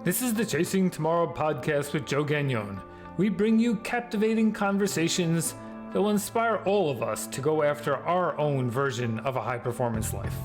This is the Chasing Tomorrow podcast with Joe Gagnon. We bring you captivating conversations that will inspire all of us to go after our own version of a high-performance life.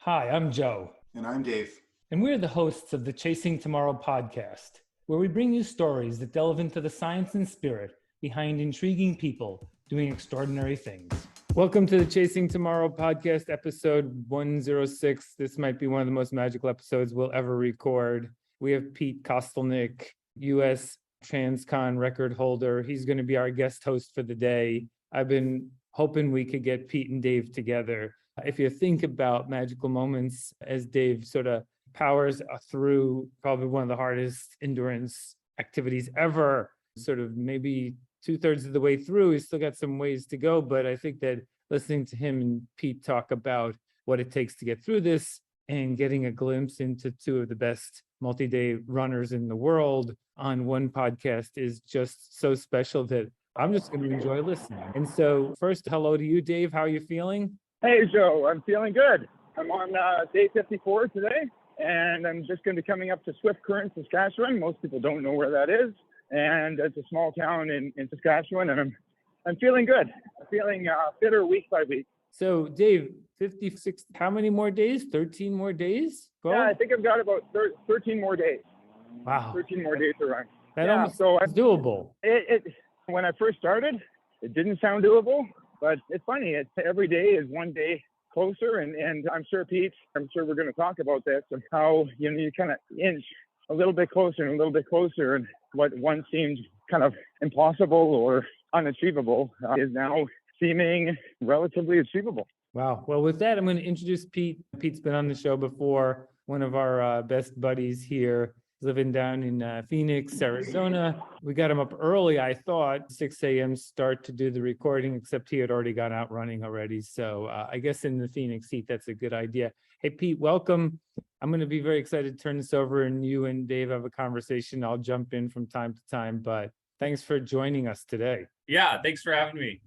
Hi, I'm Joe. And I'm Dave. And we're the hosts of the Chasing Tomorrow podcast, where we bring you stories that delve into the science and spirit behind intriguing people doing extraordinary things. Welcome to the Chasing Tomorrow podcast, episode 106. This might be one of the most magical episodes we'll ever record. We have Pete Kostelnick, U.S. Transcon record holder. He's going to be our guest host for the day. I've been hoping we could get Pete and Dave together. If you think about magical moments as Dave sort of powers through probably one of the hardest endurance activities ever, sort of maybe 2/3 of the way through, he's still got some ways to go. But I think that listening to him and Pete talk about what it takes to get through this and getting a glimpse into two of the best multi-day runners in the world on one podcast is just so special that I'm just going to enjoy listening. And so first, hello to you, Dave. How are you feeling? Hey, Joe. I'm feeling good. I'm on day 54 today, and I'm just going to be coming up to Swift Current, Saskatchewan. Most people don't know where that is. And it's a small town in Saskatchewan, and I'm feeling good. I'm feeling fitter week by week. So, Dave, 56, how many more days? 13 more days? Yeah, I think I've got about 13 more days. Wow. 13 more days to run. That almost is doable. When I first started, it didn't sound doable, but it's funny. Every day is one day closer, and I'm sure, Pete, we're going to talk about this, of how you kind of inch a little bit closer and a little bit closer, and what once seemed kind of impossible or unachievable is now seeming relatively achievable. Wow. Well, with that, I'm going to introduce Pete. Pete's been on the show before, one of our best buddies here, living down in Phoenix, Arizona. We got him up early, I thought, 6 a.m. start to do the recording, except he had already gone out running already. So I guess in the Phoenix heat, that's a good idea. Hey, Pete, welcome. I'm going to be very excited to turn this over, and you and Dave have a conversation. I'll jump in from time to time, but thanks for joining us today. Yeah, thanks for having me.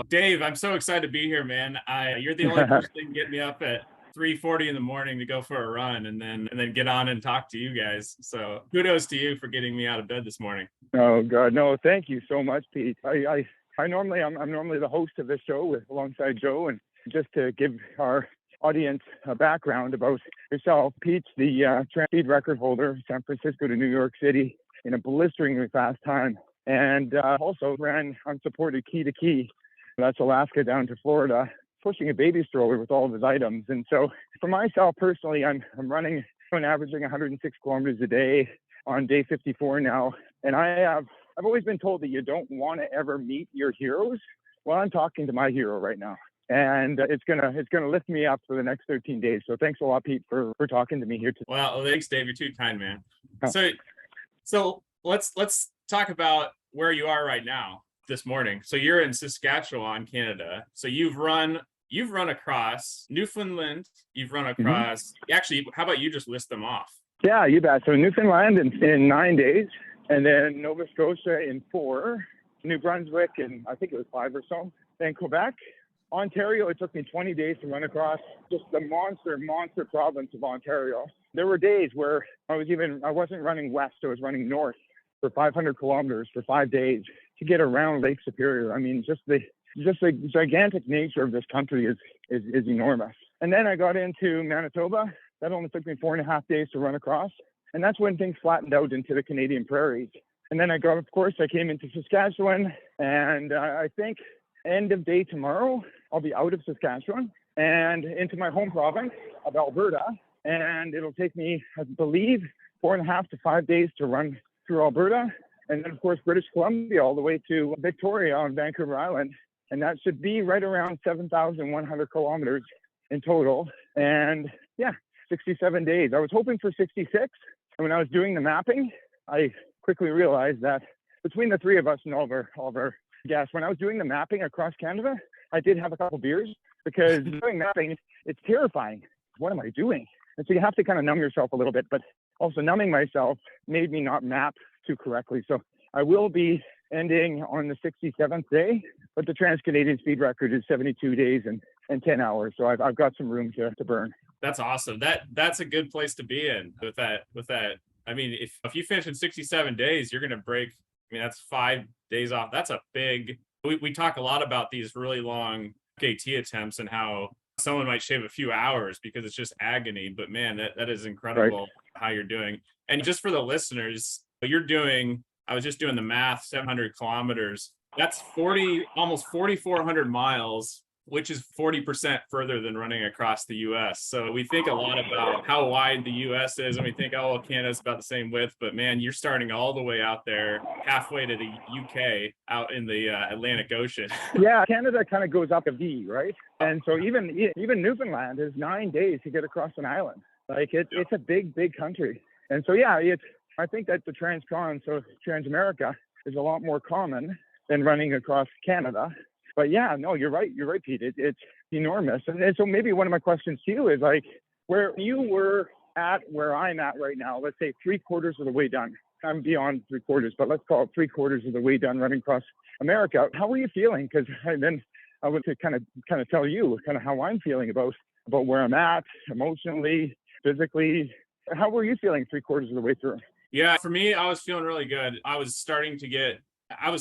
Dave, I'm so excited to be here, man. You're the only person that can get me up at 3:40 in the morning to go for a run and then get on and talk to you guys. So kudos to you for getting me out of bed this morning. Oh God, no, thank you so much, Pete. I'm normally the host of this show alongside Joe, and just to give our audience a background about yourself, Pete's the speed record holder, San Francisco to New York City in a blisteringly fast time, and also ran unsupported key to key. That's Alaska down to Florida, pushing a baby stroller with all of his items. And so for myself personally, I'm running and averaging 106 kilometers a day on day 54 now. And I've always been told that you don't want to ever meet your heroes. Well, I'm talking to my hero right now, and it's gonna lift me up for the next 13 days. So thanks a lot, Pete, for talking to me here today. Well, thanks, Dave. You're too kind, man. So let's talk about where you are right now this morning. So you're in Saskatchewan, Canada. So you've run across Newfoundland, you've run across, Actually, how about you just list them off? Yeah, you bet. So Newfoundland in 9 days, and then Nova Scotia in 4, New Brunswick in, I think it was 5 or so, then Quebec. Ontario, it took me 20 days to run across just the monster province of Ontario. There were days where I wasn't running west, I was running north for 500 kilometers for 5 days to get around Lake Superior. I mean, just the gigantic nature of this country is enormous. And then I got into Manitoba. That only took me 4.5 days to run across. And that's when things flattened out into the Canadian prairies. And then I came into Saskatchewan, and I think end of day tomorrow, I'll be out of Saskatchewan and into my home province of Alberta. And it'll take me, I believe, 4.5 to 5 days to run through Alberta. And then, of course, British Columbia all the way to Victoria on Vancouver Island. And that should be right around 7,100 kilometers in total. And yeah, 67 days. I was hoping for 66. And when I was doing the mapping, I quickly realized that between the three of us and all of our guests, when I was doing the mapping across Canada, I did have a couple beers, because doing mapping, it's terrifying. What am I doing? And so you have to kind of numb yourself a little bit, but also numbing myself made me not map too correctly. So I will be ending on the 67th day, but the Trans-Canadian speed record is 72 days and 10 hours. So I've got some room to burn. That's awesome. That's a good place to be in with that. I mean, if you finish in 67 days, you're going to break. I mean, that's 5 days off. That's a big, we talk a lot about these really long KT attempts and how someone might shave a few hours because it's just agony. But man, that is incredible Right. how you're doing. And just for the listeners, I was just doing the math, 700 kilometers. That's almost 4,400 miles, which is 40% further than running across the US. So we think a lot about how wide the US is, and we think, oh, well, Canada's about the same width, but man, you're starting all the way out there, halfway to the UK, out in the Atlantic Ocean. Yeah, Canada kind of goes up a V, right? And so even Newfoundland is 9 days to get across an island. Like it's a big country. And so yeah, I think that the Transcon, so Trans-America, is a lot more common than running across Canada. But yeah, no, you're right, Pete. It's enormous. And so maybe one of my questions to you is like, where you were at where I'm at right now, let's say 3/4 of the way done. I'm beyond 3/4, but let's call it 3/4 of the way done running across America. How were you feeling? Because then I would kind of tell you kind of how I'm feeling about where I'm at emotionally, physically. How were you feeling 3/4 of the way through? Yeah, for me, I was feeling really good. I was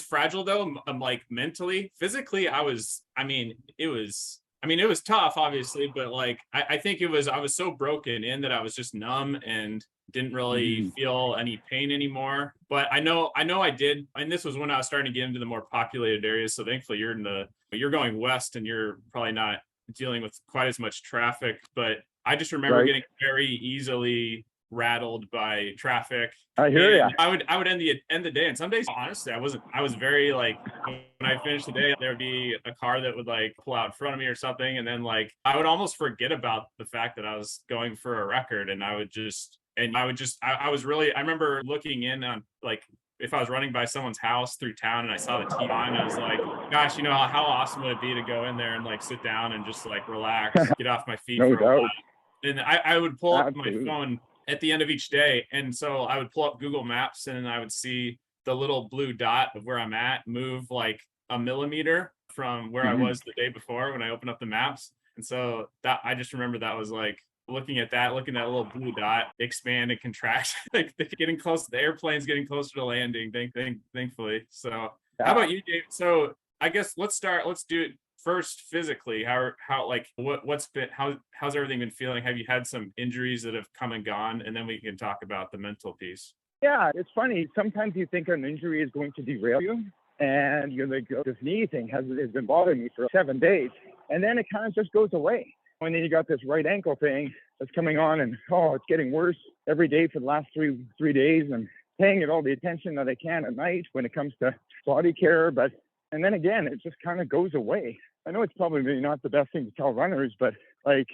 fragile though. I'm like mentally, physically, it was tough, obviously, but like, I think I was so broken in that I was just numb and didn't really feel any pain anymore. But I know I did. And this was when I was starting to get into the more populated areas. So thankfully you're going west and you're probably not dealing with quite as much traffic, but I just remember getting very easily rattled by traffic. I hear you. I would end the day, and some days, honestly, I was very like, when I finished the day, there would be a car that would like pull out in front of me or something, and then like I would almost forget about the fact that I was going for a record, and I remember looking in on like, if I was running by someone's house through town and I saw the TV on, I was like, gosh, how awesome would it be to go in there and like sit down and just like relax, get off my feet for a while. And I would pull up my phone at the end of each day. And so I would pull up Google Maps and I would see the little blue dot of where I'm at move like a millimeter from where I was the day before when I opened up the maps. And so that, I just remember that was like looking at that little blue dot expand and contract, like getting close, the airplane's getting closer to landing, thankfully. So how about you, Dave? So I guess let's do it first physically. How's everything been feeling? Have you had some injuries that have come and gone? And then we can talk about the mental piece. Yeah, it's funny. Sometimes you think an injury is going to derail you, and you're like, oh, this knee thing has been bothering me for 7 days, and then it kind of just goes away. And then you got this right ankle thing that's coming on, and it's getting worse every day for the last three days, and paying it all the attention that I can at night when it comes to body care. And then again, it just kind of goes away. I know it's probably not the best thing to tell runners, but like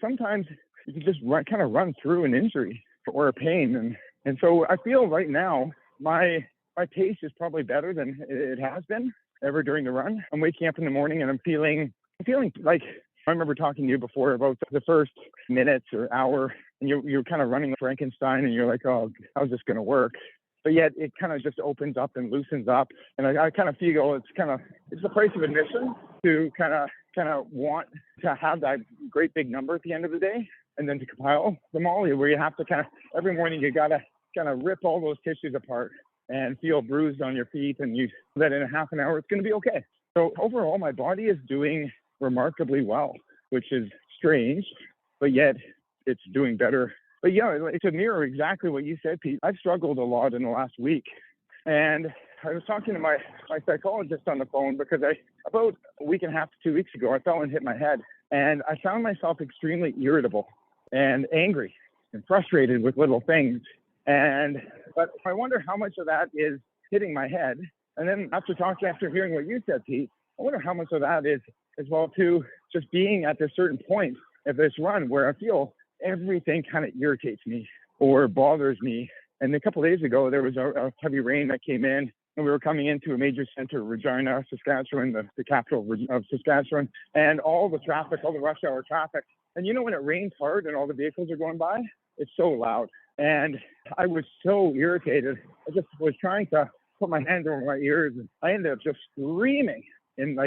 sometimes you can just run through an injury or a pain. And so I feel right now my pace is probably better than it has been ever during the run. I'm waking up in the morning and I'm feeling like, I remember talking to you before about the first minutes or hour, and you're kind of running like Frankenstein and you're like, oh, how's this going to work? But yet it kind of just opens up and loosens up. And I kind of feel it's the price of admission to kind of want to have that great big number at the end of the day, and then to compile them all, where you have to every morning you got to kind of rip all those tissues apart and feel bruised on your feet, and you that in a half an hour it's going to be okay. So overall, my body is doing remarkably well, which is strange, but yet it's doing better. But yeah, to mirror exactly what you said, Pete, I've struggled a lot in the last week. And I was talking to my psychologist on the phone because about a week and a half to 2 weeks ago, I fell and hit my head. And I found myself extremely irritable and angry and frustrated with little things. But I wonder how much of that is hitting my head. And then after hearing what you said, Pete, I wonder how much of that is as well too, just being at this certain point of this run where I feel everything kind of irritates me or bothers me. And a couple of days ago, there was a heavy rain that came in, and we were coming into a major center, Regina, Saskatchewan, the capital of Saskatchewan, and all the traffic, all the rush hour traffic. And when it rains hard and all the vehicles are going by, it's so loud. And I was so irritated. I just was trying to put my hands over my ears, and I ended up just screaming and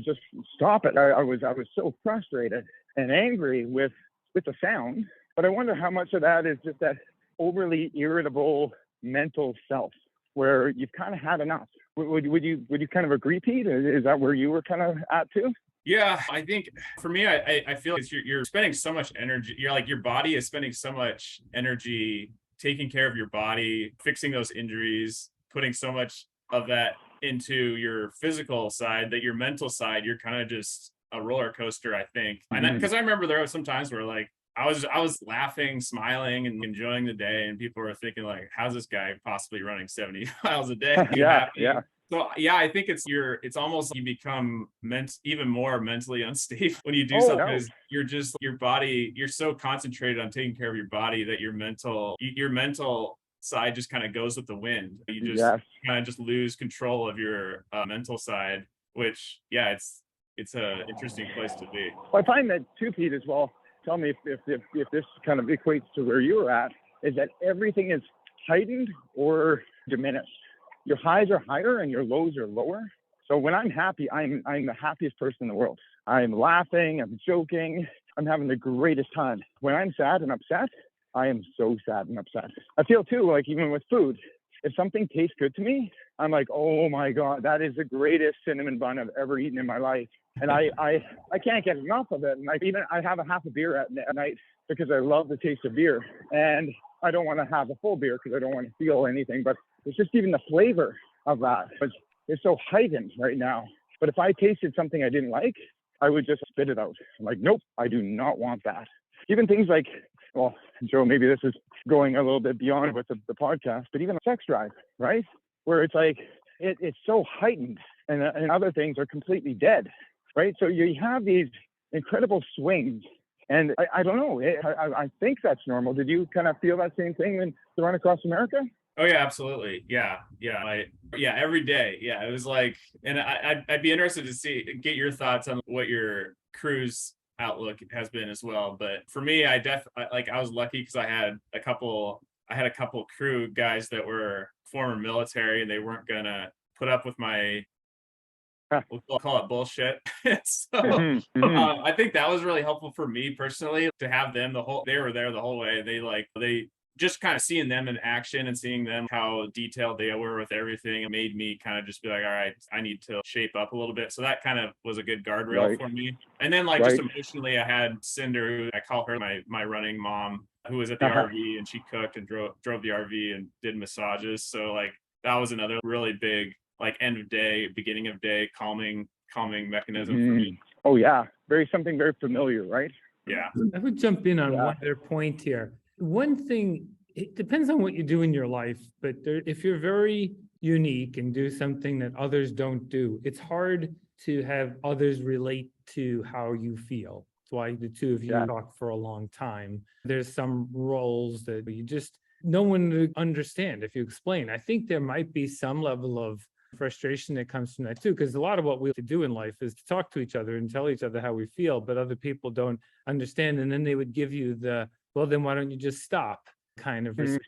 just stop it. I was so frustrated and angry with with the sound, but I wonder how much of that is just that overly irritable mental self where you've kind of had enough. Would you kind of agree, Pete? Is that where you were kind of at too? Yeah, I think for me, I feel like you're spending so much energy. You're like, your body is spending so much energy taking care of your body, fixing those injuries, putting so much of that into your physical side that your mental side, you're kind of just a roller coaster, I think. And because I remember there were some times where like I was laughing, smiling, and enjoying the day, and people were thinking like, "How's this guy possibly running 70 miles a day?" Yeah. So yeah, I think it's almost like you become even more mentally unstable when you do something because your body, you're so concentrated on taking care of your body that your mental side just kind of goes with the wind. You just kind of just lose control of your mental side, which it's a interesting place to be. Well, I find that too, Pete, as well. Tell me if this kind of equates to where you were at, is that everything is heightened or diminished. Your highs are higher and your lows are lower. So when I'm happy, I'm the happiest person in the world. I'm laughing, I'm joking, I'm having the greatest time. When I'm sad and upset, I am so sad and upset. I feel too, like even with food, if something tastes good to me, I'm like, oh my God, that is the greatest cinnamon bun I've ever eaten in my life. And I can't get enough of it. And I have a half a beer at night because I love the taste of beer. And I don't want to have a full beer because I don't want to feel anything. But it's just even the flavor of that. It's so heightened right now. But if I tasted something I didn't like, I would just spit it out. I'm like, nope, I do not want that. Even things like, well, Joe, maybe this is going a little bit beyond what the podcast, but even a sex drive, right? Where it's like, it's so heightened and other things are completely dead, right? So you have these incredible swings. And I don't know, I think that's normal. Did you kind of feel that same thing when you run across America? Oh yeah, absolutely. Yeah. Every day. Yeah, it was like, and I'd be interested to get your thoughts on what your cruise outlook has been as well. But for me, I was lucky because I had a couple crew guys that were former military, and they weren't gonna put up with my, we'll call it bullshit. So I think that was really helpful for me personally to have them they were there the whole way. They just kind of seeing them in action and seeing them how detailed they were with everything, it made me kind of just be like, all right, I need to shape up a little bit. So that kind of was a good guardrail for me. And then just emotionally, I had Cinder, who I call her my running mom, who was at the RV, and she cooked and drove the RV and did massages. So like that was another really big end of day, beginning of day calming mechanism for me. Oh yeah, something very familiar, right? Yeah. I would jump in on one other point here. One thing, it depends on what you do in your life, but if you're very unique and do something that others don't do, it's hard to have others relate to how you feel. That's why the two of you talk for a long time. There's some roles that no one would understand if you explain. I think there might be some level of frustration that comes from that too, because a lot of what we have to do in life is to talk to each other and tell each other how we feel, but other people don't understand. And then they would give you well, then why don't you just stop kind of, which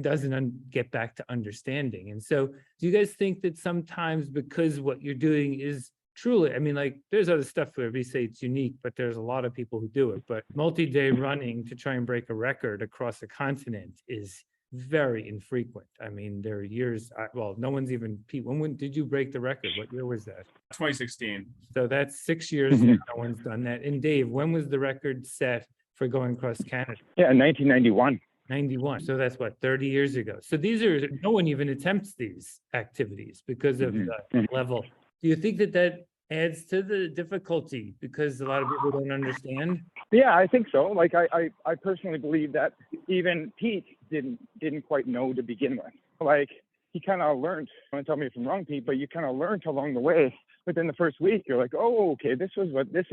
doesn't get back to understanding. And so do you guys think that sometimes because what you're doing is truly, I mean, like there's other stuff where we say it's unique, but there's a lot of people who do it, but multi-day running to try and break a record across a continent is very infrequent. I mean, there are years, no one's even, Pete, when did you break the record? What year was that? 2016. So that's 6 years that no one's done that. And Dave, when was the record set for going across Canada? Yeah, 1991. 91. So that's 30 years ago. So no one even attempts these activities because of the level. Do you think that adds to the difficulty because a lot of people don't understand? Yeah, I think so. Like I personally believe that even Pete didn't quite know to begin with. Like he kind of learned. Don't tell me if I'm wrong, Pete, but you kind of learned along the way. Within the first week, you're like, oh, okay, this is what this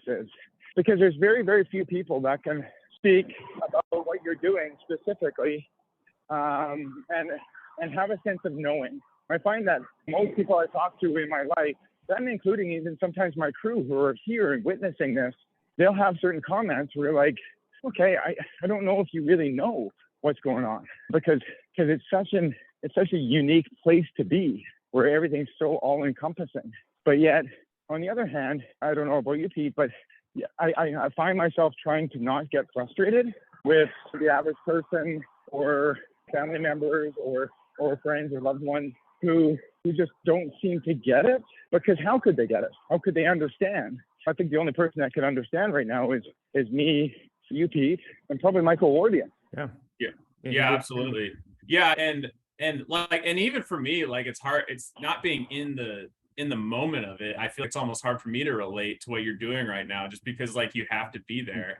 is. Because there's very, very few people that can speak about what you're doing specifically, and have a sense of knowing. I find that most people I talk to in my life, and including even sometimes my crew who are here and witnessing this, they'll have certain comments where like, okay, I don't know if you really know what's going on because it's such a unique place to be where everything's so all encompassing. But yet, on the other hand, I don't know about you, Pete, but yeah, I find myself trying to not get frustrated with the average person or family members or friends or loved ones who just don't seem to get it, because how could they get it? How could they understand? I think the only person that can understand right now is me, you, Pete, and probably Michael Wardian. Yeah, absolutely. Yeah, and even for me, like, it's hard. It's not being in the moment of it. I feel it's almost hard for me to relate to what you're doing right now, just because like you have to be there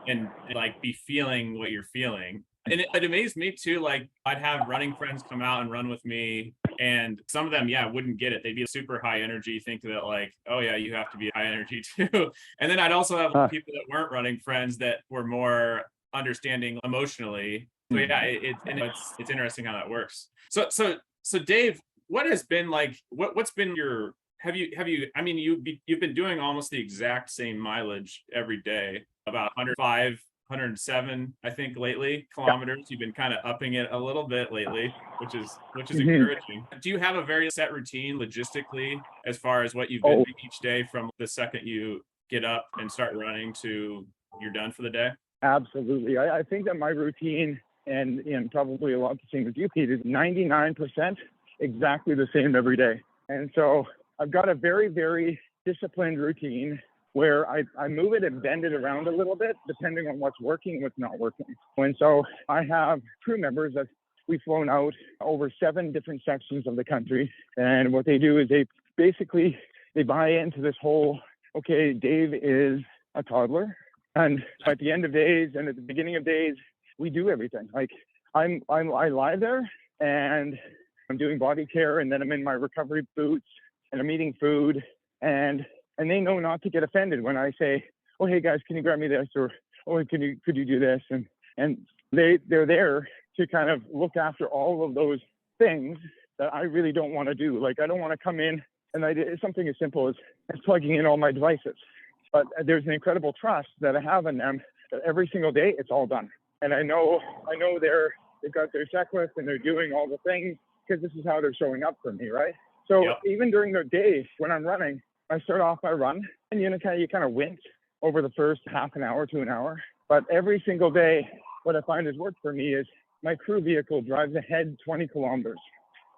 and like be feeling what you're feeling. And it amazed me too. Like, I'd have running friends come out and run with me, and some of them, wouldn't get it. They'd be super high energy, think that like, oh yeah, you have to be high energy too. And then I'd also have people that weren't running friends that were more understanding emotionally. So yeah, it's interesting how that works. So Dave, what has been like, what's been your, have you I mean, you've been doing almost the exact same mileage every day, about 105 107, I think, lately, kilometers. You've been kind of upping it a little bit lately, which is encouraging. Do you have a very set routine logistically as far as what you've been doing each day from the second you get up and start running to you're done for the day? Absolutely. I think that my routine, and probably a lot the same with you, Pete, is 99% exactly the same every day. And so I've got a very, very disciplined routine where I move it and bend it around a little bit, depending on what's working and what's not working. And so I have crew members that we've flown out over 7 different sections of the country. And what they do is they buy into this whole, okay, Dave is a toddler. And at the end of days and at the beginning of days, we do everything. Like I lie there and I'm doing body care, and then I'm in my recovery boots and I'm eating food, and they know not to get offended when I say, oh, hey guys, can you grab me this? Or, oh, could you do this? And they're there to kind of look after all of those things that I really don't want to do. Like, I don't want to come in and it's something as simple as plugging in all my devices. But there's an incredible trust that I have in them that every single day it's all done. And I know they've got their checklist and they're doing all the things because this is how they're showing up for me, right? So even during the day when I'm running, I start off my run and you kind of wince over the first half an hour to an hour. But every single day, what I find has worked for me is my crew vehicle drives ahead 20 kilometers.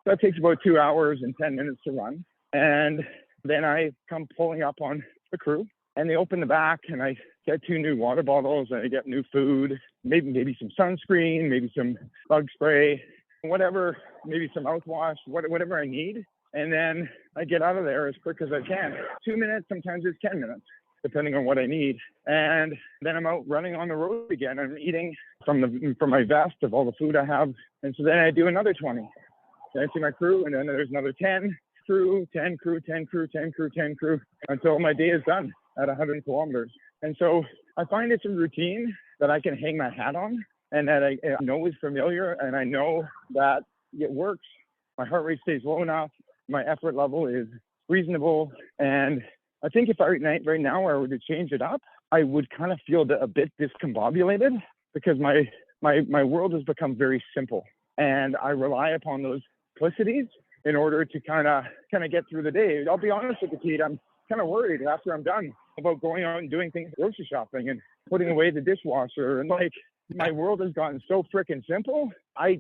So that takes about 2 hours and 10 minutes to run. And then I come pulling up on the crew and they open the back and I get 2 new water bottles and I get new food, maybe some sunscreen, maybe some bug spray, whatever, maybe some mouthwash, whatever I need. And then I get out of there as quick as I can. 2 minutes, sometimes it's 10 minutes, depending on what I need. And then I'm out running on the road again. I'm eating from my vest of all the food I have. And so then I do another 20. Then I see my crew, and then there's another 10 crew, 10 crew, 10 crew, 10 crew, 10 crew, until my day is done at 100 kilometers. And so I find it's a routine that I can hang my hat on and that I know is familiar, and I know that it works. My heart rate stays low enough. My effort level is reasonable. And I think if right now I were to change it up, I would kind of feel a bit discombobulated because my world has become very simple. And I rely upon those simplicities in order to kind of get through the day. I'll be honest with you, Pete, I'm kind of worried after I'm done about going out and doing things, grocery shopping and putting away the dishwasher. And like, my world has gotten so freaking simple. I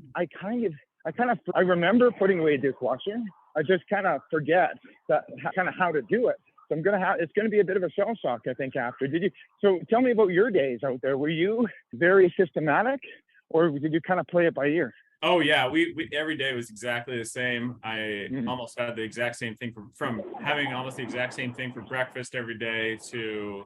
remember putting away a dishwasher. I just kind of forget that kind of how to do it. So it's going to be a bit of a shell shock, I think, after. So tell me about your days out there. Were you very systematic, or did you kind of play it by ear? Oh yeah, we every day was exactly the same. I almost had the exact same thing from having almost the exact same thing for breakfast every day to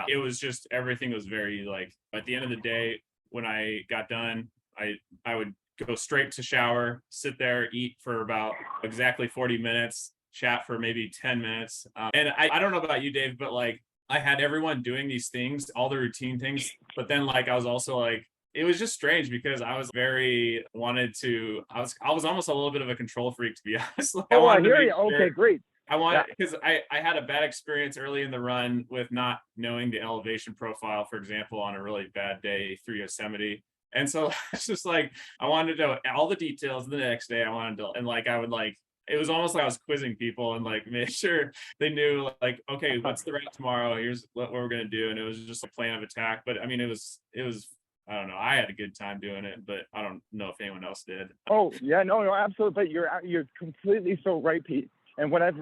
it was just, everything was very like, at the end of the day when I got done, I would go straight to shower, sit there, eat for about exactly 40 minutes, chat for maybe 10 minutes. And I don't know about you, Dave, but like, I had everyone doing these things, all the routine things, but then like, I was also like, it was just strange because I was I was almost a little bit of a control freak, to be honest. Like, I hear you. Okay, great. Because I had a bad experience early in the run with not knowing the elevation profile, for example, on a really bad day through Yosemite. And so it's just like, I wanted to know all the details the next day. I wanted to, and like, I would like, it was almost like I was quizzing people and like made sure they knew like, okay, what's the route tomorrow? Here's what we're gonna do. And it was just a plan of attack. But I mean, it was I don't know. I had a good time doing it, but I don't know if anyone else did. Oh yeah, no, absolutely. But you're completely so right, Pete. And what I've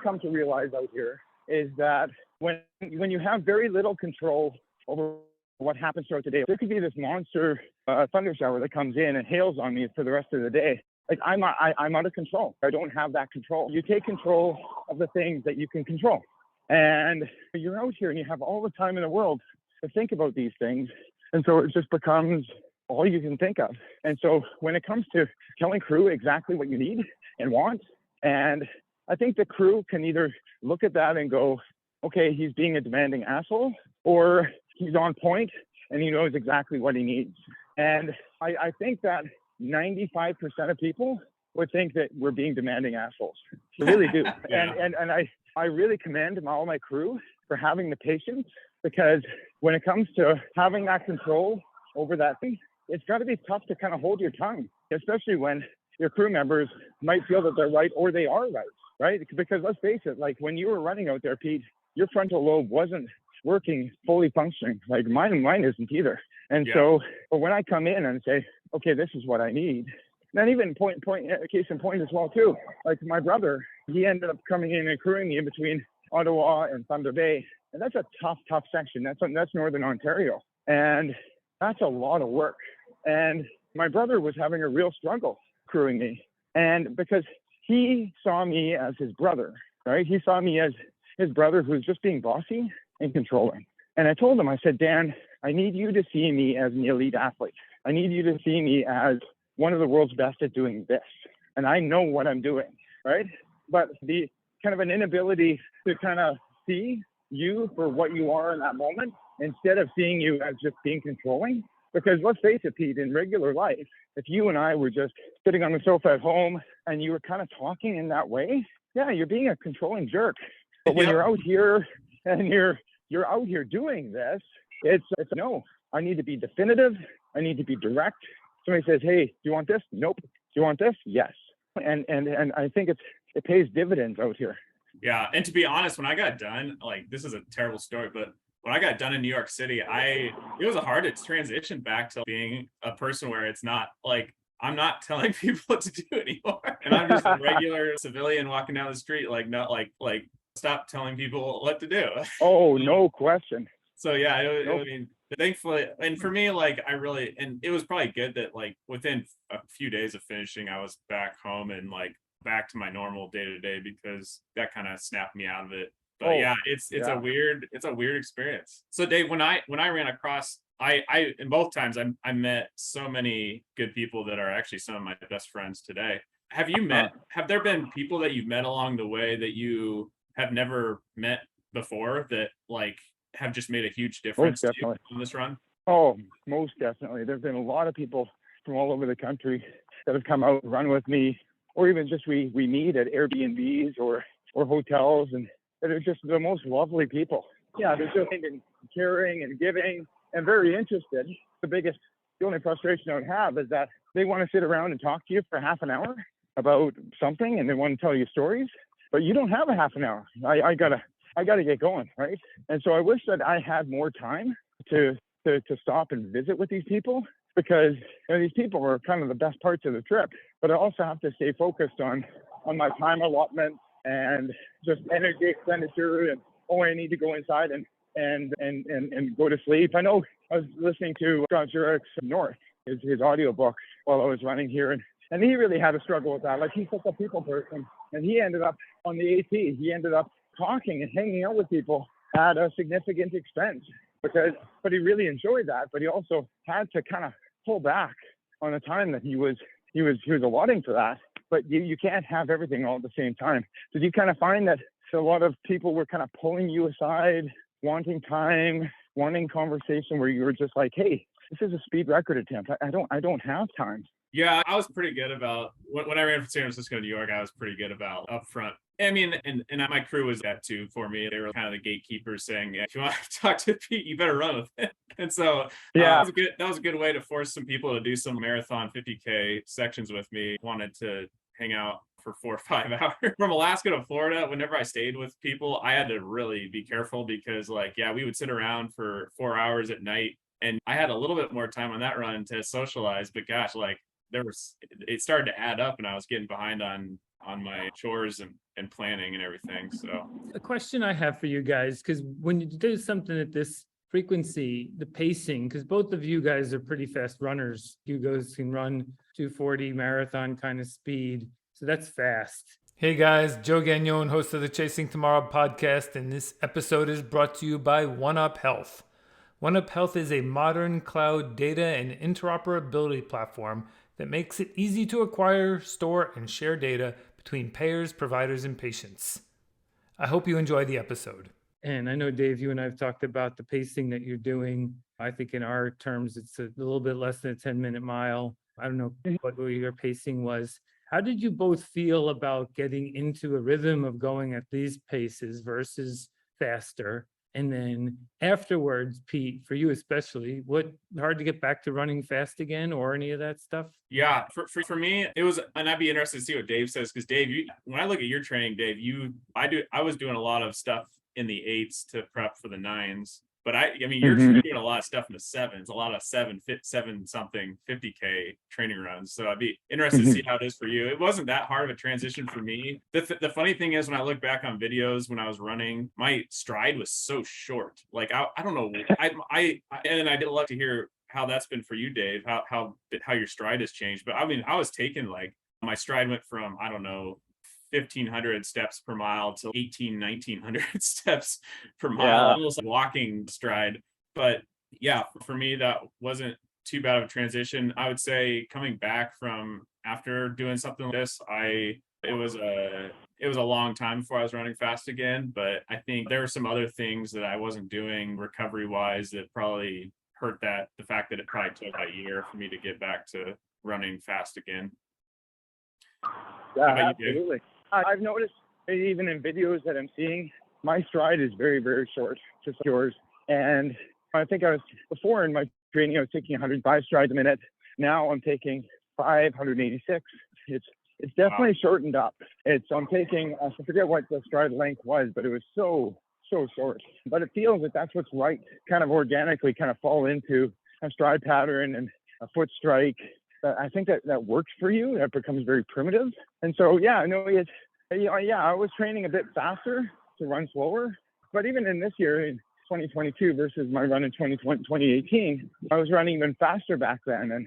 come to realize out here is that when you have very little control over what happens throughout the day, there could be this monster thunder shower that comes in and hails on me for the rest of the day. Like I'm out of control. I don't have that control. You take control of the things that you can control, and you're out here and you have all the time in the world to think about these things. And so it just becomes all you can think of. And so when it comes to telling crew exactly what you need and want, and I think the crew can either look at that and go, okay, he's being a demanding asshole, or he's on point and he knows exactly what he needs. And I think that 95% of people would think that we're being demanding assholes. I really do. Yeah. And I really commend all my crew for having the patience, because when it comes to having that control over that thing, it's got to be tough to kind of hold your tongue, especially when your crew members might feel that they're right or they are right? Because let's face it, like when you were running out there, Pete, your frontal lobe wasn't working fully functioning. Like mine isn't either. And so, but when I come in and say, okay, this is what I need, then even case in point as well too. Like my brother, he ended up coming in and crewing me in between Ottawa and Thunder Bay. And that's a tough section. That's Northern Ontario. And that's a lot of work. And my brother was having a real struggle crewing me. And because he saw me as his brother, right? He saw me as his brother who's just being bossy and controlling. And I told him, I said, Dan, I need you to see me as an elite athlete. I need you to see me as one of the world's best at doing this. And I know what I'm doing, right? But the kind of an inability to kind of see you for what you are in that moment, instead of seeing you as just being controlling. Because let's face it, Pete, in regular life, if you and I were just sitting on the sofa at home and you were kind of talking in that way, yeah, you're being a controlling jerk. But when you're out here and you're out here doing this, it's no, I need to be definitive. I need to be direct. Somebody says, hey, do you want this? Nope. Do you want this? Yes. And I think it pays dividends out here. Yeah. And to be honest, when I got done, like this is a terrible story, but when I got done in New York City, it was hard to transition back to being a person where it's not like, I'm not telling people what to do anymore. And I'm just a regular civilian walking down the street, like, not like stop telling people what to do. Oh, no question. So yeah, I mean, thankfully, and for me, like and it was probably good that like within a few days of finishing, I was back home and like back to my normal day to day, because that kind of snapped me out of it. But it's a weird experience. So Dave, when I ran across, I in both times I met so many good people that are actually some of my best friends today. Have there been people that you've met along the way that you have never met before that like have just made a huge difference to you on this run? Oh, most definitely. There've been a lot of people from all over the country that have come out and run with me, or even just we meet at Airbnbs or hotels, and they're just the most lovely people. Yeah, they're just caring and giving and very interested. The only frustration I would have is that they want to sit around and talk to you for half an hour about something, and they want to tell you stories, but you don't have a half an hour. I gotta get going, right? And so I wish that I had more time to stop and visit with these people, because these people are kind of the best parts of the trip. But I also have to stay focused on my time allotment and just energy expenditure, and I need to go inside and go to sleep. I know I was listening to Scott Jurek's North, his audiobook, while I was running here, and he really had a struggle with that. Like, he's such a people person, and he ended up on the AT. He ended up talking and hanging out with people at a significant expense, but he really enjoyed that. But he also had to kind of pull back on the time that he was allotting for that. But you can't have everything all at the same time. Did you kind of find that a lot of people were kind of pulling you aside, wanting time, wanting conversation, where you were just like, hey, this is a speed record attempt. I don't have time. Yeah, I was pretty good about when I ran from San Francisco to New York. I was pretty good about upfront. I mean, and my crew was that too for me. They were kind of the gatekeepers saying, yeah, if you want to talk to Pete, you better run with it. And so that was a good way to force some people to do some marathon 50K sections with me. Wanted to hang out for 4 or 5 hours. From Alaska to Florida, whenever I stayed with people, I had to really be careful because like, yeah, we would sit around for 4 hours at night, and I had a little bit more time on that run to socialize, but gosh, like it started to add up and I was getting behind on my chores and planning and everything. So A question I have for you guys, because when you do something at this frequency, the pacing, because both of you guys are pretty fast runners. You guys can run 240 marathon kind of speed. So that's fast. Hey guys, Joe Gagnon, host of the Chasing Tomorrow podcast, and this episode is brought to you by OneUp Health. OneUp Health is a modern cloud data and interoperability platform that makes it easy to acquire, store, and share data between payers, providers, and patients. I hope you enjoy the episode. And I know, Dave, you and I have talked about the pacing that you're doing. I think in our terms, it's a little bit less than a 10-minute mile. I don't know what your pacing was. How did you both feel about getting into a rhythm of going at these paces versus faster? And then afterwards, Pete, for you especially, what hard to get back to running fast again or any of that stuff? yeah, for me, it was, and I'd be interested to see what Dave says, because Dave, when I look at your training, Dave, I was doing a lot of stuff in the 8s to prep for the 9s. But I mean, you're doing a lot of stuff in the 7s, a lot of 7 something 50K training runs. So I'd be interested to see how it is for you. It wasn't that hard of a transition for me. The funny thing is, when I look back on videos when I was running, my stride was so short. Like I don't know. And I'd love to hear how that's been for you, Dave. How your stride has changed. But I mean, I was taking, like, my stride went from, I don't know, 1,500 steps per mile to 1,900 steps per mile, almost like walking stride. But yeah, for me, that wasn't too bad of a transition. I would say coming back from after doing something like this, it was a long time before I was running fast again. But I think there were some other things that I wasn't doing recovery wise that probably hurt the fact that it probably took a year for me to get back to running fast again. Yeah, absolutely. I've noticed even in videos that I'm seeing, my stride is very, very short, just like yours. And I think before in my training, I was taking 105 strides a minute. Now I'm taking 586. It's definitely shortened up. I'm taking, I forget what the stride length was, but it was so short. But it feels that that's what's right, kind of organically kind of fall into a stride pattern and a foot strike. I think that works for you. That becomes very primitive. And so, yeah, I know I was training a bit faster to run slower. But even in this year, in 2022 versus my run in 2018, I was running even faster back then. And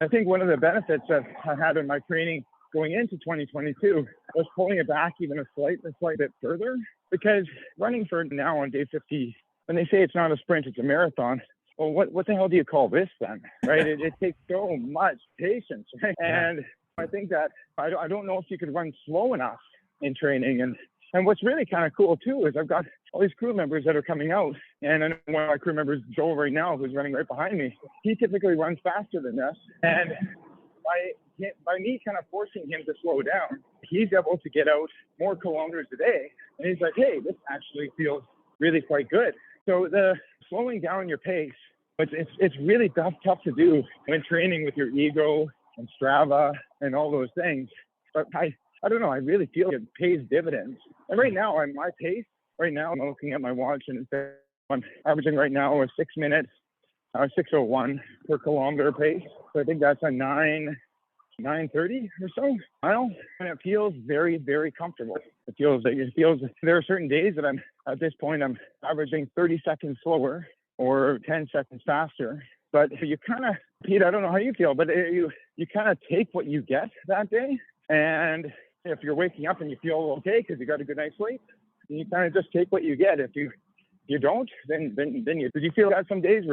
I think one of the benefits that I had in my training going into 2022 was pulling it back even a slight bit further, because running for now on day 50, when they say it's not a sprint, it's a marathon. Well, what the hell do you call this then, right? It takes so much patience, right? And I think that I don't know if you could run slow enough in training. And what's really kind of cool too is I've got all these crew members that are coming out, and I know one of my crew members, Joel, right now, who's running right behind me. He typically runs faster than this, and by me kind of forcing him to slow down, he's able to get out more kilometers a day. And he's like, hey, this actually feels really quite good. So the slowing down your pace, it's really tough to do when training with your ego and Strava and all those things. But I don't know, I really feel it pays dividends. And right now, on my pace, I'm looking at my watch, and I'm averaging right now a 6 minutes, 6:01 per kilometer pace. So I think that's a 9:30 or so mile, and it feels very, very comfortable. It feels there are certain days that I'm averaging 30 seconds slower or 10 seconds faster. But you kind of, Pete, I don't know how you feel, but you kind of take what you get that day. And if you're waking up and you feel okay because you got a good night's sleep, you kind of just take what you get. If you don't, then did you feel that some days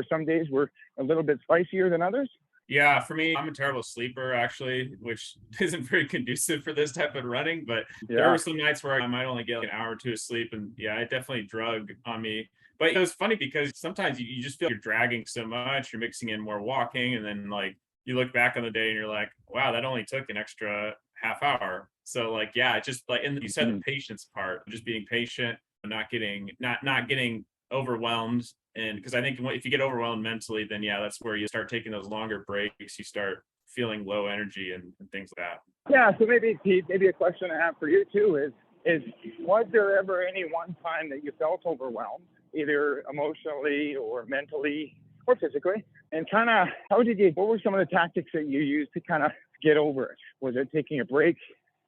were a little bit spicier than others? Yeah, for me, I'm a terrible sleeper, actually, which isn't very conducive for this type of running. But there were some nights where I might only get like an hour or two of sleep, and yeah, it definitely drug on me. But it was funny because sometimes you just feel you're dragging so much, you're mixing in more walking, and then like you look back on the day and you're like, wow, that only took an extra half hour. So like, yeah, it's just like, and you said the patience part, just being patient, not getting overwhelmed. And because I think if you get overwhelmed mentally, then yeah, that's where you start taking those longer breaks. You start feeling low energy and things like that. Yeah, so maybe, Pete, maybe a question I have for you too is was there ever any one time that you felt overwhelmed, either emotionally or mentally or physically? And kind of what were some of the tactics that you used to kind of get over it? Was it taking a break?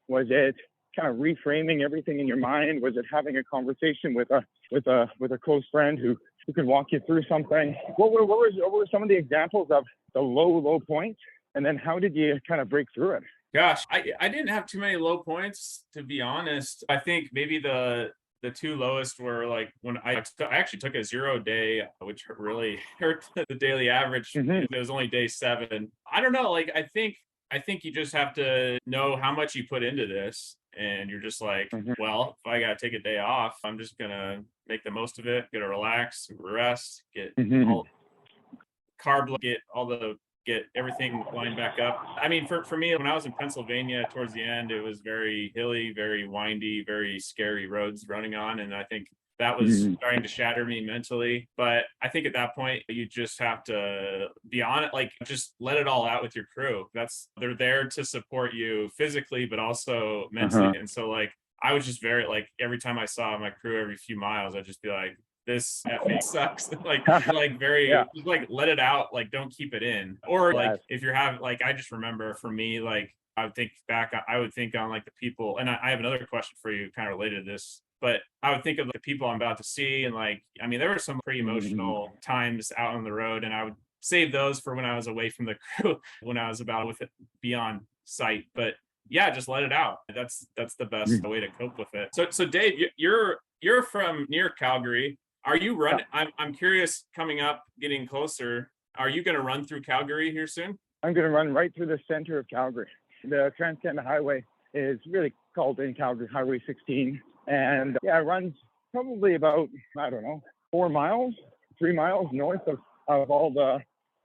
Was it kind of reframing everything in your mind? Was it having a conversation with a close friend who could walk you through something? What were some of the examples of the low points? And then how did you kind of break through it? Gosh, I didn't have too many low points, to be honest. I think maybe the two lowest were like when I actually took a 0 day, which really hurt the daily average. It was only day 7. I don't know. Like, I think you just have to know how much you put into this. And you're just like, well, if I got to take a day off, I'm just going to make the most of it, gonna relax, rest, get all get everything lined back up. I mean, for me, when I was in Pennsylvania towards the end, it was very hilly, very windy, very scary roads running on. And I think that was starting to shatter me mentally. But I think at that point, you just have to be on it, like just let it all out with your crew. They're there to support you physically, but also mentally. And so like, I was just very like, every time I saw my crew every few miles, I'd just be like, this effing sucks. Just like let it out, like don't keep it in. Or like if you're having, like, I just remember for me, like I would think on like the people, and I have another question for you kind of related to this, but I would think of the people I'm about to see. And like, I mean, there were some pretty emotional times out on the road, and I would save those for when I was away from the crew, when I was about with it beyond sight. But yeah, just let it out. That's the best way to cope with it. So Dave, you're from near Calgary. Are you running? I'm curious, coming up, getting closer, are you going to run through Calgary here soon? I'm going to run right through the center of Calgary. The Transcon highway is really called in Calgary Highway 16. And it runs probably about, 3 miles north of all the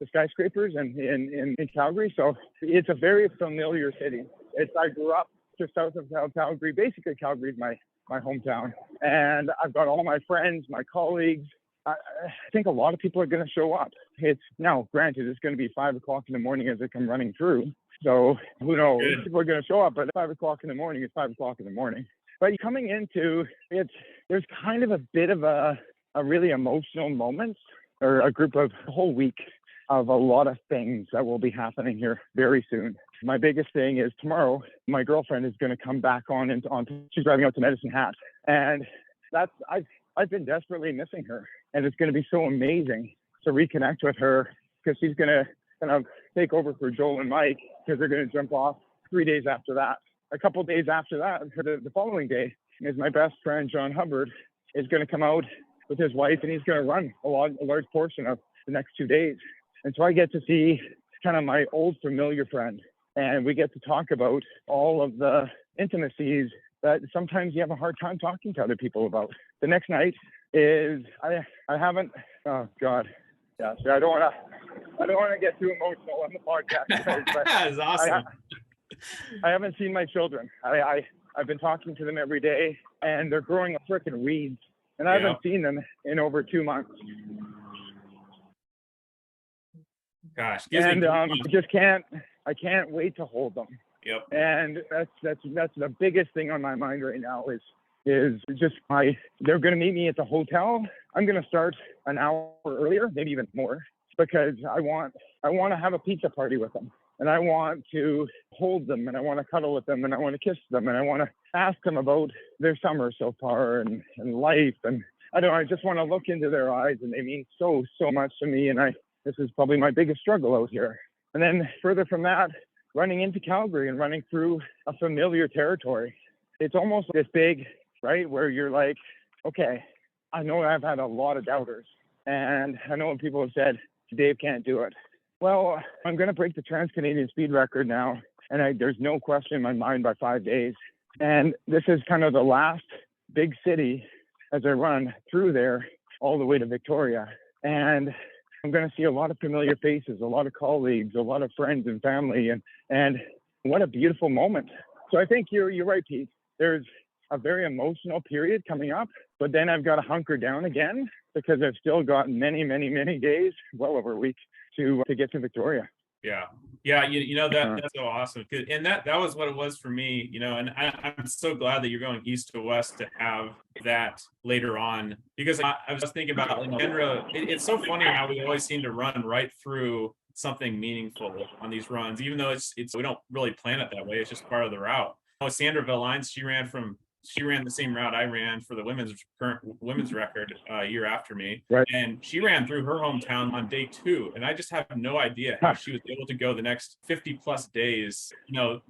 skyscrapers in Calgary. So it's a very familiar city. I grew up just south of Calgary. Basically, Calgary is my hometown. And I've got all my friends, my colleagues. I think a lot of people are going to show up. It's now, granted, it's going to be 5 o'clock in the morning as I come running through. So who knows? People are going to show up, but 5 o'clock in the morning is 5 o'clock in the morning. But coming into it, there's kind of a bit of a really emotional moment, or a whole week of a lot of things that will be happening here very soon. My biggest thing is tomorrow, my girlfriend is going to come back she's driving out to Medicine Hat. And I've been desperately missing her. And it's going to be so amazing to reconnect with her, because she's going to kind of take over for Joel and Mike, because they're going to jump off 3 days after that. A couple days after that, the following day, is my best friend, John Hubbard, is going to come out with his wife, and he's going to run a large portion of the next 2 days. And so I get to see kind of my old familiar friend, and we get to talk about all of the intimacies that sometimes you have a hard time talking to other people about. The next night is I haven't. Oh God, yeah. So I don't want to get too emotional on the podcast. But That's awesome. I haven't seen my children. I've been talking to them every day, and they're growing freaking weeds, and I haven't seen them in over 2 months. Gosh, and I can't wait to hold them. Yep. And that's the biggest thing on my mind right now is just they're going to meet me at the hotel. I'm going to start an hour earlier, maybe even more, because I want to have a pizza party with them, and I want to hold them, and I want to cuddle with them, and I want to kiss them, and I want to ask them about their summer so far and life. And I just want to look into their eyes, and they mean so much to me. And this is probably my biggest struggle out here. And then further from that, running into Calgary and running through a familiar territory. It's almost this big, right, where you're like, okay, I know I've had a lot of doubters, and I know when people have said, Dave can't do it. Well, I'm going to break the Trans-Canadian speed record now, and there's no question in my mind by 5 days. And this is kind of the last big city as I run through there all the way to Victoria. And I'm going to see a lot of familiar faces, a lot of colleagues, a lot of friends and family, and what a beautiful moment. So I think you're right, Pete. There's a very emotional period coming up, but then I've got to hunker down again, because I've still got many, many, many days, well over a week, to get to Victoria. Yeah. Yeah, you know that that's so awesome. And that was what it was for me, you know, and I'm so glad that you're going east to west to have that later on, because I was thinking about, like, it's so funny how we always seem to run right through something meaningful on these runs, even though it's we don't really plan it that way. It's just part of the route. Oh, Sandra Valines, she ran the same route I ran for the current women's record a year after me. Right. And she ran through her hometown on day 2. And I just have no idea how she was able to go the next 50 plus days, you know,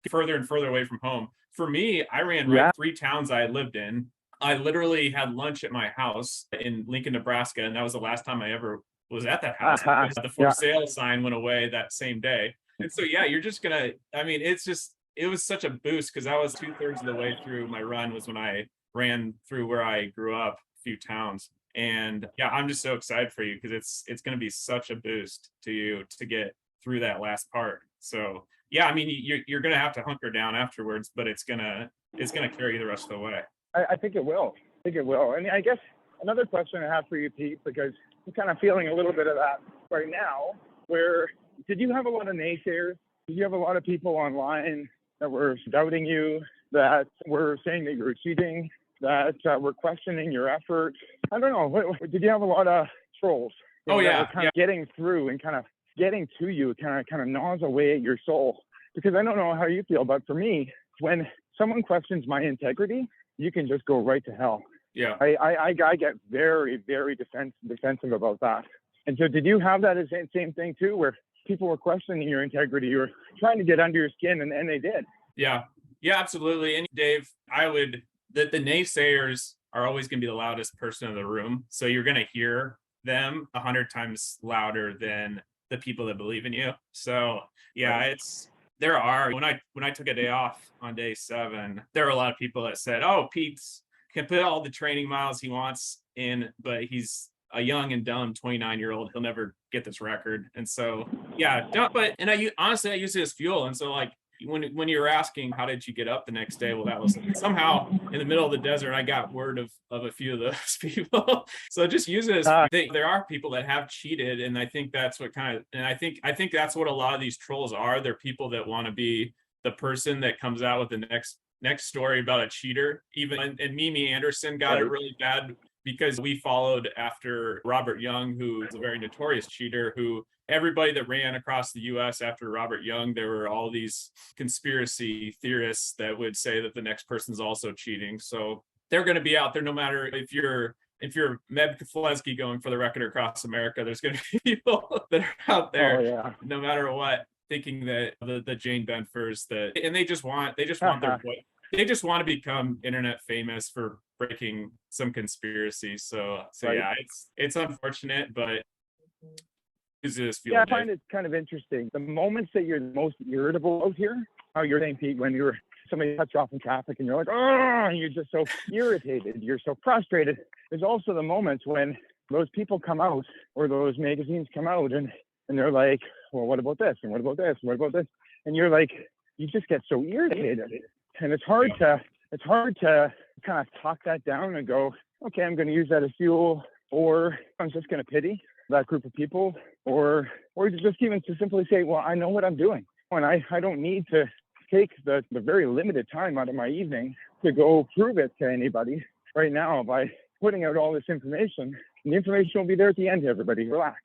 further and further away from home. For me, I ran right 3 towns I lived in. I literally had lunch at my house in Lincoln, Nebraska. And that was the last time I ever was at that house. The for sale sign went away that same day. And so, yeah, you're just gonna, I mean, it was such a boost, because I was 2/3 of the way through my run was when I ran through where I grew up, a few towns. And yeah, I'm just so excited for you, because it's going to be such a boost to you to get through that last part. So yeah, I mean, you're going to have to hunker down afterwards, but it's gonna carry you the rest of the way. I think it will. I think it will. And I guess another question I have for you, Pete, because I'm kind of feeling a little bit of that right now, where did you have a lot of naysayers? Did you have a lot of people online that were doubting you, that were saying that you were cheating, that were questioning your effort? I don't know. Did you have a lot of trolls? Oh, yeah. Kind of getting through and kind of getting to you, kind of gnaws away at your soul. Because I don't know how you feel, but for me, when someone questions my integrity, you can just go right to hell. Yeah. I get very, very defensive about that. And so did you have that same thing too, where people were questioning your integrity, you were trying to get under your skin, and they did? Yeah, absolutely. And Dave, the naysayers are always going to be the loudest person in the room. So you're going to hear them 100 times louder than the people that believe in you. So yeah, when I took a day off on day 7, there were a lot of people that said, "Oh, Pete's can put all the training miles he wants in, but he's a young and dumb 29-year-old. He'll never get this record." And so, yeah, honestly, I use it as fuel. And so, like, when you're asking, how did you get up the next day? Well, that was somehow in the middle of the desert, I got word of a few of those people. So just use it as, there are people that have cheated. And I think that's what I think that's what a lot of these trolls are. They're people that want to be the person that comes out with the next story about a cheater. And Mimi Anderson got it really bad, because we followed after Robert Young, who is a very notorious cheater, who everybody that ran across the US after Robert Young, there were all these conspiracy theorists that would say that the next person's also cheating. So they're going to be out there no matter if you're Meb Keflezighi going for the record across America. There's going to be people that are out there, no matter what, thinking that the Jane Benfers and they just want their voice. They just want to become internet famous for breaking some conspiracy. So yeah, it's unfortunate, but I find it kind of interesting. The moments that you're the most irritable out here, how you're saying, Pete, when somebody cuts you off in traffic and you're like, oh, and you're just so irritated, you're so frustrated. There's also the moments when those people come out, or those magazines come out, and they're like, well, what about this? And what about this? And what about this? And you're like, you just get so irritated. And it's hard to kind of talk that down and go, okay, I'm going to use that as fuel, or I'm just going to pity that group of people, or just even to simply say, well, I know what I'm doing, and I don't need to take the very limited time out of my evening to go prove it to anybody right now by putting out all this information. And the information will be there at the end. Everybody relax.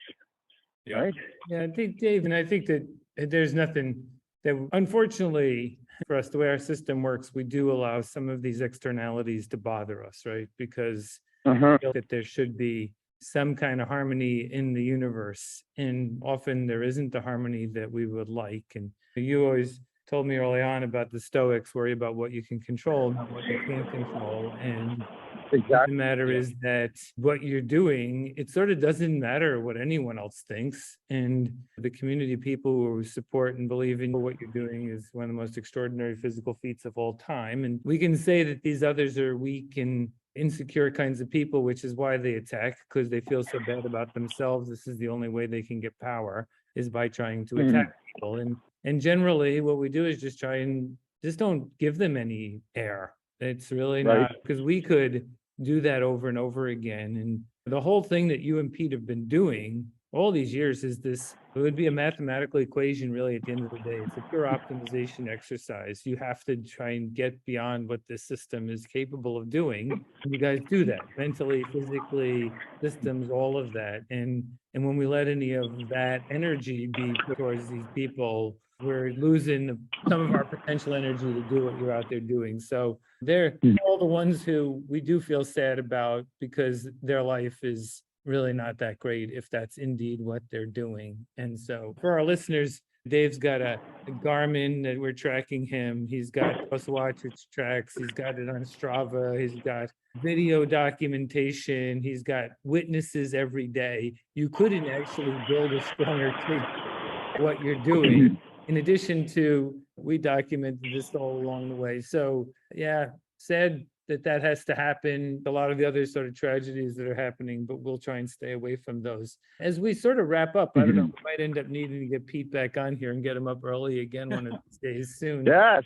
Yeah. Right? Yeah, I think, Dave, and I think that there's nothing that, unfortunately for us, the way our system works, we do allow some of these externalities to bother us, right? Because we feel that there should be some kind of harmony in the universe, and often there isn't the harmony that we would like. And you always told me early on about the Stoics worry about what you can control, not what you can't control. And the matter is that what you're doing, it sort of doesn't matter what anyone else thinks. And the community of people who support and believe in what you're doing is one of the most extraordinary physical feats of all time. And we can say that these others are weak and insecure kinds of people, which is why they attack, because they feel so bad about themselves. This is the only way they can get power, is by trying to attack people. And generally what we do is just try and just don't give them any air. It's really not, because we could do that over and over again. And the whole thing that you and Pete have been doing all these years is this, it would be a mathematical equation really at the end of the day. It's a pure optimization exercise. You have to try and get beyond what this system is capable of doing. You guys do that mentally, physically, systems, all of that. And when we let any of that energy be put towards these people, we're losing some of our potential energy to do what you're out there doing. So they're all the ones who we do feel sad about because their life is really not that great if that's indeed what they're doing. And so for our listeners, Dave's got a Garmin that we're tracking him. He's got Watch Its tracks. He's got it on Strava. He's got video documentation. He's got witnesses every day. You couldn't actually build a stronger case for what you're doing. In addition to, we documented this all along the way. So yeah, sad that has to happen. A lot of the other sort of tragedies that are happening, but we'll try and stay away from those. As we sort of wrap up, I don't know, we might end up needing to get Pete back on here and get him up early again one of these days soon. Yes.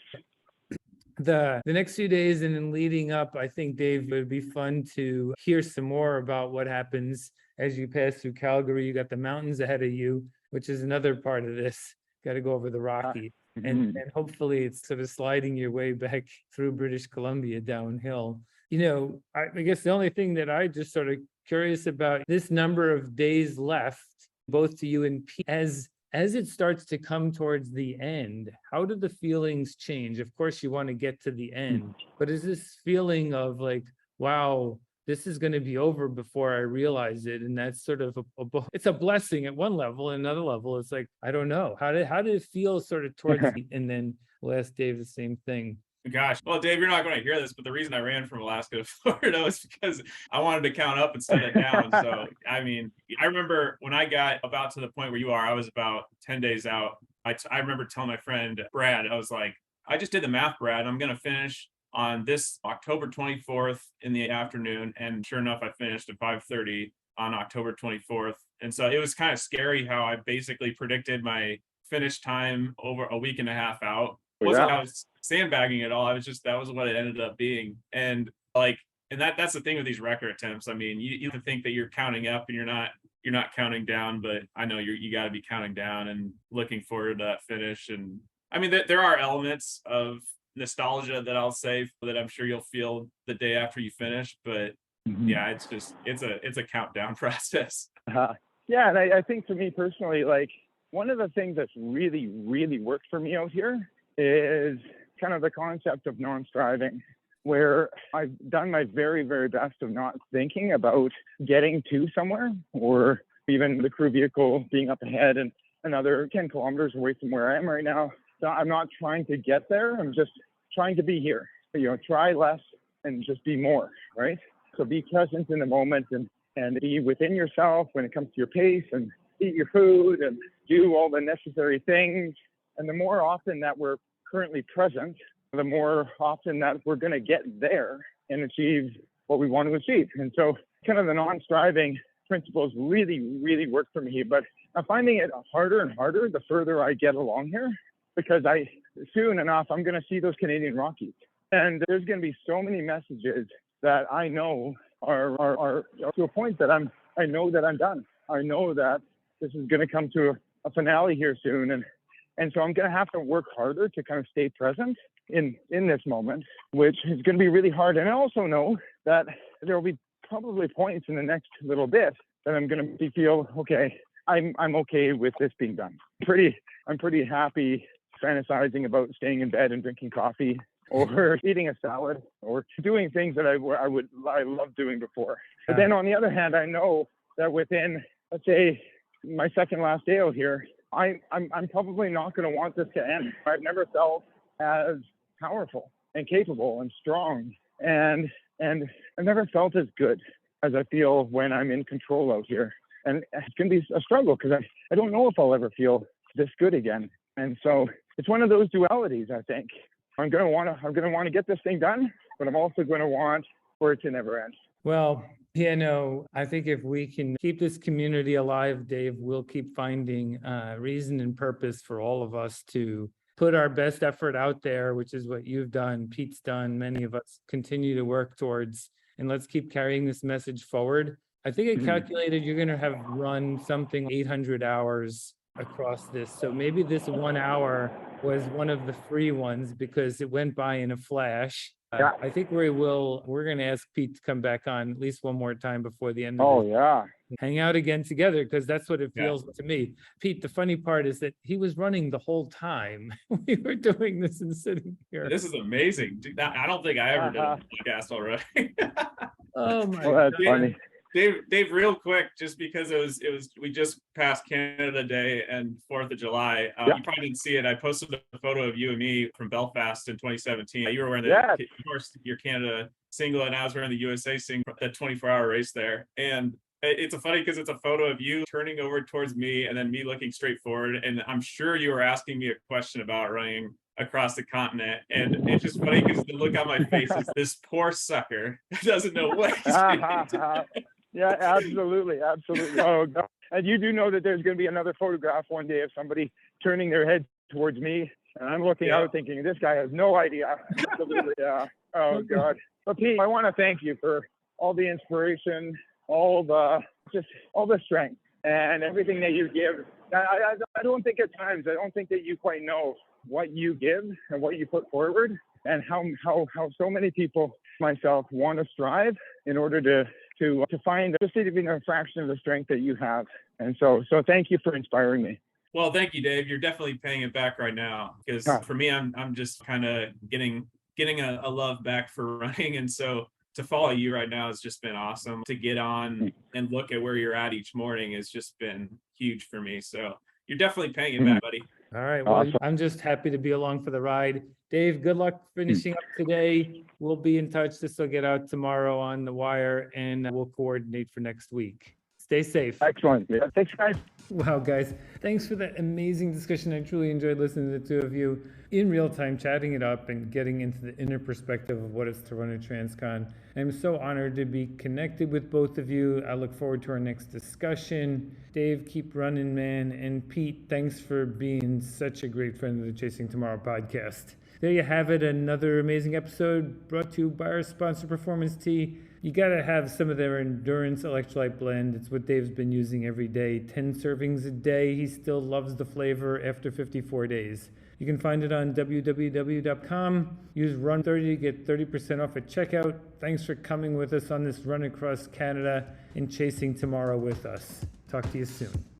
The next few days and then leading up, I think, Dave, it would be fun to hear some more about what happens as you pass through Calgary. You got the mountains ahead of you, which is another part of this. Got to go over the Rocky. And hopefully it's sort of sliding your way back through British Columbia downhill. You know, I guess the only thing that I just sort of curious about this number of days left, both to you and Pete, as it starts to come towards the end, how do the feelings change? Of course, you want to get to the end, but is this feeling of like, wow, this is going to be over before I realize it? And that's sort of it's a blessing at one level. And another level, it's like, I don't know. How did it feel sort of towards the, and then we'll ask Dave the same thing. Gosh, well, Dave, you're not going to hear this, but the reason I ran from Alaska to Florida was because I wanted to count up instead of down. So, I mean, I remember when I got about to the point where you are, I was about 10 days out. I remember telling my friend, Brad, I was like, I just did the math, Brad. I'm going to finish on this October 24th in the afternoon. And sure enough, I finished at 5:30 on October 24th. And so it was kind of scary how I basically predicted my finish time over a week and a half out. Wasn't I was sandbagging at all. I was just, that was what it ended up being. And like, and that's the thing with these record attempts. I mean, you think that you're counting up and you're not counting down, but I know you got to be counting down and looking forward to that finish. And I mean, there are elements of nostalgia that I'll say that I'm sure you'll feel the day after you finish, but yeah, it's just, it's a countdown process. Yeah. And I think for me personally, like one of the things that's really, really worked for me out here is kind of the concept of non-striving, where I've done my very, very best of not thinking about getting to somewhere, or even the crew vehicle being up ahead and another 10 kilometers away from where I am right now. So I'm not trying to get there. I'm just trying to be here. You know, try less and just be more, right? So be present in the moment and be within yourself when it comes to your pace, and eat your food and do all the necessary things. And the more often that we're currently present, the more often that we're going to get there and achieve what we want to achieve. And so kind of the non-striving principles really, really work for me. But I'm finding it harder and harder the further I get along here, because soon enough, I'm going to see those Canadian Rockies. And there's going to be so many messages that I know are to a point that I know that I'm done. I know that this is going to come to a finale here soon. And so I'm going to have to work harder to kind of stay present in this moment, which is going to be really hard. And I also know that there will be probably points in the next little bit that I'm going to feel, okay, I'm okay with this being done. I'm pretty happy fantasizing about staying in bed and drinking coffee, or eating a salad, or doing things that I loved doing before. But then on the other hand, I know that within, let's say, my second last day out here, I'm probably not going to want this to end. I've never felt as powerful and capable and strong, and I've never felt as good as I feel when I'm in control out here. And it's going to be a struggle, because I don't know if I'll ever feel this good again. And so it's one of those dualities, I think. I'm going to want to get this thing done, but I'm also going to want for it to never end. Well, yeah, no, I think if we can keep this community alive, Dave, we'll keep finding reason and purpose for all of us to put our best effort out there, which is what you've done, Pete's done, many of us continue to work towards. And let's keep carrying this message forward. I think I calculated you're going to have run something 800 hours across this. So maybe this 1 hour was one of the free ones because it went by in a flash. Yeah. I think we're going to ask Pete to come back on at least one more time before the end of Oh, this. yeah. Hang out again together, because that's what it Yeah. feels to me. Pete, the funny part is that he was running the whole time we were doing this and sitting here. This is amazing. Dude, I don't think I ever did a podcast already. Oh my Well, that's God. funny. Dave, real quick, just because we just passed Canada Day and 4th of July. Yeah. You probably didn't see it. I posted a photo of you and me from Belfast in 2017. You were wearing Yes. of course, your Canada single, and I was wearing the USA single, that 24-hour race there. And it's funny because it's a photo of you turning over towards me and then me looking straight forward. And I'm sure you were asking me a question about running across the continent. And it's just funny because the look on my face is this poor sucker doesn't know what he's doing. Yeah, absolutely. Absolutely. Oh, God. And you do know that there's going to be another photograph one day of somebody turning their head towards me. And I'm looking out thinking, this guy has no idea. Absolutely. Yeah. Oh, God. But Pete, I want to thank you for all the inspiration, all the strength and everything that you give. I don't think at times, I don't think that you quite know what you give and what you put forward, and how so many people, myself, want to strive in order to find just even a fraction of the strength that you have. And so thank you for inspiring me. Well, thank you, Dave. You're definitely paying it back right now, because for me, I'm just kind of getting a love back for running. And so to follow you right now has just been awesome. To get on and look at where you're at each morning has just been huge for me. So you're definitely paying it back, buddy. All right. Well, Awesome. I'm just happy to be along for the ride. Dave, good luck finishing up today. We'll be in touch. This will get out tomorrow on the wire, and we'll coordinate for next week. Stay safe. Excellent. Yeah. Thanks, guys. Wow, guys. Thanks for that amazing discussion. I truly enjoyed listening to the two of you in real time, chatting it up and getting into the inner perspective of what it's to run a Transcon. I'm so honored to be connected with both of you. I look forward to our next discussion. Dave, keep running, man. And Pete, thanks for being such a great friend of the Chasing Tomorrow podcast. There you have it, another amazing episode brought to you by our sponsor, Performance Tea. You gotta have some of their endurance electrolyte blend. It's what Dave's been using every day, 10 servings a day. He still loves the flavor after 54 days. You can find it on www.com. Use RUN30 to get 30% off at checkout. Thanks for coming with us on this run across Canada and chasing tomorrow with us. Talk to you soon.